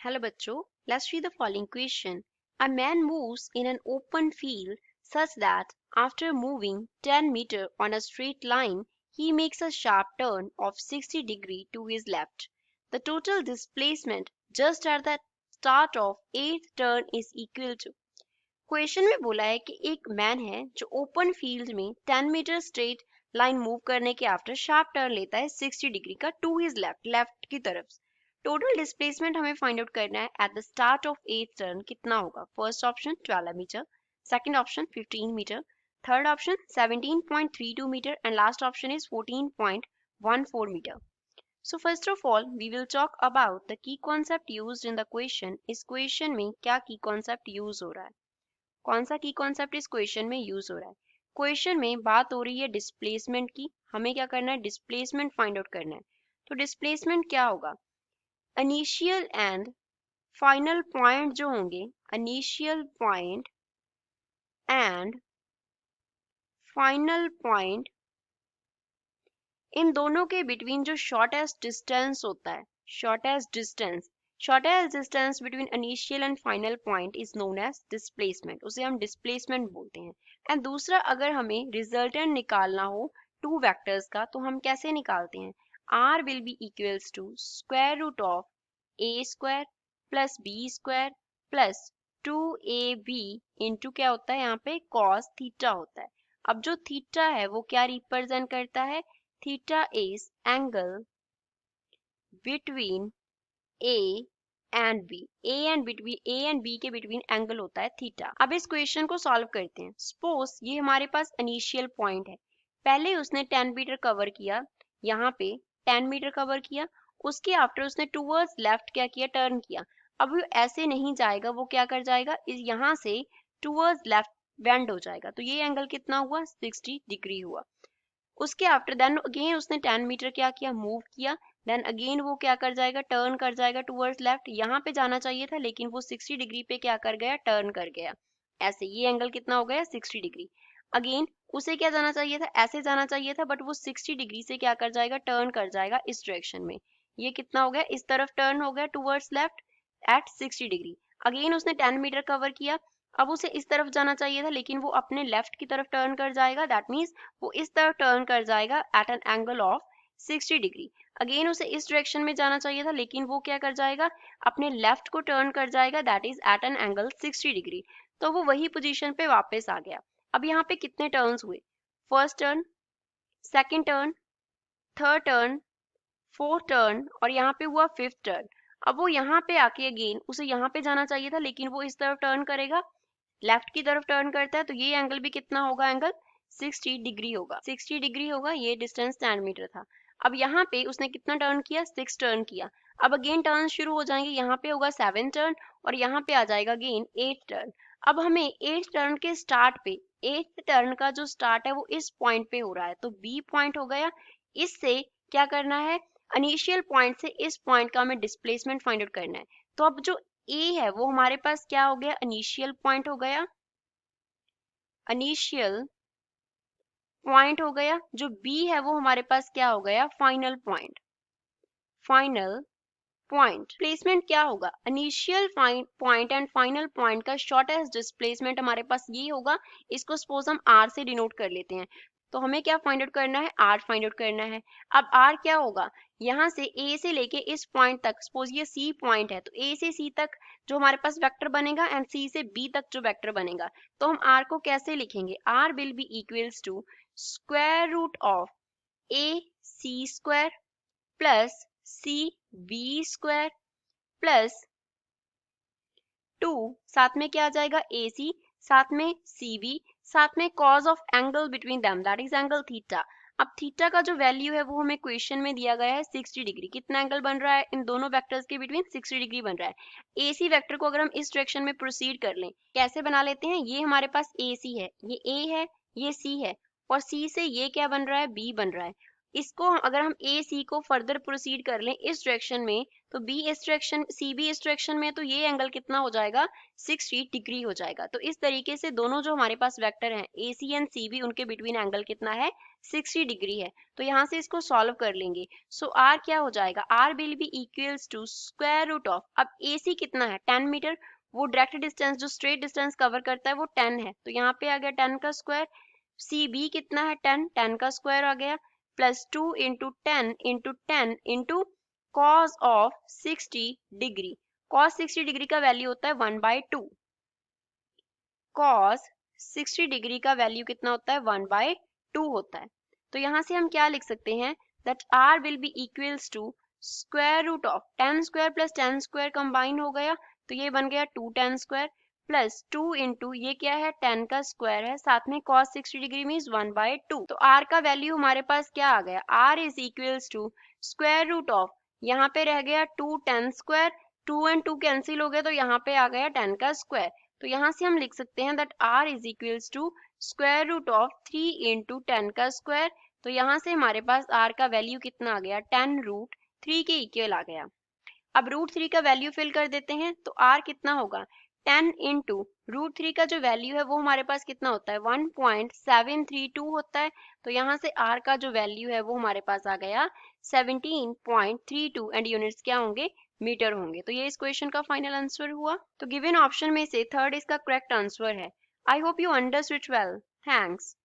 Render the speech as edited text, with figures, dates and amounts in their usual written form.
Hello bachcho, let's read the following question. A man moves in an open field such that after moving 10 meters on a straight line, he makes a sharp turn of 60 degrees to his left. The total displacement just at the start of eighth turn is equal to। Question में बोला है कि एक man है जो open field में 10 metre straight line move करने के आफ्टर शार्प टर्न लेता है 60 डिग्री का टू हिज लेफ्ट की तरफ। टोटल डिस्प्लेसमेंट हमें फाइंड आउट करना है at the start of eighth turn कितना होगा। First option 12 metre, second option 15 metre, third option 17.32 metre and last option is 14.14 metre. So first of all, we will talk about the key concept used in the question। इस question में क्या की concept use हो रहा है, कौन सा की कॉन्सेप्ट इस क्वेश्चन में यूज हो रहा है। क्वेश्चन में बात हो रही है डिस्प्लेसमेंट की, हमें क्या करना है, डिस्प्लेसमेंट फाइंड आउट करना है। तो डिस्प्लेसमेंट क्या होगा, इनिशियल एंड फाइनल पॉइंट जो होंगे, initial point and final point, इन दोनों के बिटवीन जो शॉर्टेस्ट डिस्टेंस होता है, shortest distance between initial and final point is known as displacement, उसे हम डिस्प्लेसमेंट बोलते हैं। एंड दूसरा, अगर हमें रिजल्टेंट निकालना हो टू वेक्टर्स का तो हम कैसे निकालते हैं, r will be equals to square root of a square plus b square plus 2ab into क्या होता है यहाँ पे cos थीटा होता है। अब जो थीटा है वो क्या रिप्रेजेंट करता है, theta is angle between A and B। A and B के बिटवीन एंगल होता है थीटा। अब इस क्वेश्चन को सॉल्व करते हैं। सपोज ये हमारे पास इनिशियल पॉइंट है, पहले उसने 10 मीटर कवर किया, यहाँ पे 10 मीटर कवर किया, उसके आफ्टर उसने टूवर्ड्स लेफ्ट क्या किया, टर्न किया। अब वो ऐसे नहीं जाएगा, वो क्या कर जाएगा, यहाँ से टूवर्ड्स लेफ्ट बेंड हो जाएगा। तो ये एंगल कितना हुआ, 60 डिग्री हुआ। उसके आफ्टर देन अगेन उसने 10 मीटर क्या किया, मूव किया, देन अगेन वो क्या कर जाएगा, टर्न कर जाएगा टूवर्ड्स लेफ्ट। यहाँ पे जाना चाहिए था लेकिन वो 60 डिग्री पे क्या कर गया, टर्न कर गया। ऐसे ये एंगल कितना हो गया, 60 डिग्री। अगेन उसे क्या जाना चाहिए था, ऐसे जाना चाहिए था, बट वो 60 डिग्री से क्या कर जाएगा, टर्न कर जाएगा इस डायरेक्शन में। ये कितना हो गया, इस तरफ टर्न हो गया towards left eight 60 degree. Again उसने 10 मीटर कवर किया, अब उसे इस तरफ जाना चाहिए था लेकिन वो अपने लेफ्ट की तरफ टर्न कर जाएगा, दैट मीन्स वो इस तरफ टर्न कर जाएगा at an angle of 60 degree. Again उसे इस डायरेक्शन में जाना चाहिए था लेकिन वो क्या कर जाएगा, अपने लेफ्ट को टर्न कर जाएगा, that is at an angle 60 degree. तो वो वही पोजीशन पे वापस आ गया। अब यहाँ पे कितने टर्न्स हुए, first turn, second turn, third turn, fourth turn और यहाँ पे हुआ फिफ्थ टर्न। अब वो यहाँ पे आके अगेन उसे यहाँ पे जाना चाहिए था लेकिन वो इस तरफ टर्न करेगा, लेफ्ट की तरफ टर्न करता है, तो ये एंगल भी कितना होगा, एंगल 60 डिग्री होगा, 60 डिग्री होगा। ये डिस्टेंस 10 मीटर था। अब यहाँ पे उसने कितना टर्न किया, 6 टर्न किया। अब अगेन टर्न शुरू हो जाएंगे, यहाँ पे होगा 7 टर्न और यहाँ पे आ जाएगा अगेन 8 टर्न। अब हमें 8 टर्न के स्टार्ट पे, 8 टर्न का जो स्टार्ट है वो इस पॉइंट पे हो रहा है, तो बी पॉइंट हो गया। इससे क्या करना है, इनिशियल पॉइंट से इस पॉइंट का हमें डिस्प्लेसमेंट फाइंड आउट करना है। तो अब जो ए है वो हमारे पास क्या हो गया, इनिशियल पॉइंट हो गया, इनिशियल पॉइंट हो गया। जो बी है वो हमारे पास क्या हो गया, final point, final point. Placement क्या होगा, initial point and final point का शॉर्टेस्ट डिस्प्लेसमेंट हमारे पास ये होगा। इसको सपोज हम आर से डिनोट कर लेते हैं। तो हमें क्या फाइंड आउट करना है, आर फाइंड आउट करना है। अब आर क्या होगा, यहाँ से ए से लेके इस पॉइंट तक, सपोज ये सी पॉइंट है, तो ए से सी तक जो हमारे पास वेक्टर बनेगा एंड सी से बी तक जो वेक्टर बनेगा, तो हम आर को कैसे लिखेंगे, R will be equals to square root of A C square plus C B square plus 2, साथ में क्या आ जाएगा, ए सी, साथ में सी बी, साथ में cause of angle between them that is angle theta. अब थीटा का जो वैल्यू है वो हमें क्वेश्चन में दिया गया है 60 डिग्री। कितना एंगल बन रहा है इन दोनों वेक्टर्स के बिटवीन, 60 डिग्री बन रहा है। एसी वेक्टर को अगर हम इस डायरेक्शन में प्रोसीड कर लें, कैसे बना लेते हैं, ये हमारे पास एसी है, ये ए है, ये सी है और सी से ये क्या बन रहा है, बी बन रहा है। इसको अगर हम ए सी को फर्दर प्रोसीड कर लें इस डायरेक्शन में, तो बी इस डायरेक्शन, सी बी इस डायरेक्शन में, तो ये एंगल कितना हो जाएगा 60 डिग्री हो जाएगा। तो इस तरीके से दोनों जो हमारे पास वेक्टर हैं ए सी एंड सी बी, उनके बिटवीन एंगल कितना है 60 डिग्री है। तो यहाँ से इसको सॉल्व कर लेंगे। सो आर क्या हो जाएगा, R will be equals to square root of, अब ए सी कितना है 10 मीटर, वो डायरेक्ट डिस्टेंस जो स्ट्रेट डिस्टेंस कवर करता है वो 10 है, तो यहाँ पे आ गया 10 का स्क्वायर। सी बी कितना है 10, 10 का स्क्वायर आ गया, plus 2 into 10 into 10 into cos of 60 degree. Cos 60 degree का वैल्यू होता है 1/2। कॉस 60 डिग्री का वैल्यू कितना होता है 1/2 होता है। तो यहाँ से हम क्या लिख सकते हैं, that R will be equals to square root of 10 square plus 10 square combine हो गया, तो ये बन गया 2 10 स्क्वायर प्लस 2 इंटू ये क्या है 10 का स्क्वायर है, साथ में cos 60 डिग्री मीन्स 1/2। तो r का वैल्यू हमारे पास क्या आ गया, r is equals to square root of, यहाँ पे रह गया 2 10 स्क्वायर, 2 एंड 2 कैंसिल हो गए, तो यहाँ पे आ गया 10 का स्क्वायर। तो यहाँ से हम लिख सकते हैं that r is equals to square root of 3 into 10 का स्क्वायर। तो यहाँ से हमारे पास r का वैल्यू कितना आ गया 10√3 के इक्वल आ गया। अब √3 का वैल्यू फिल कर देते हैं, तो r कितना होगा 10 इंटू √3 का जो वैल्यू है वो हमारे पास कितना होता है 1.732 होता है। तो यहाँ से r का जो वैल्यू है वो हमारे पास आ गया 17.32 एंड यूनिट्स क्या होंगे मीटर होंगे। तो ये इस क्वेश्चन का फाइनल आंसर हुआ। तो गिवन ऑप्शन में से थर्ड इसका करेक्ट आंसर है। I hope you understood well. Thanks.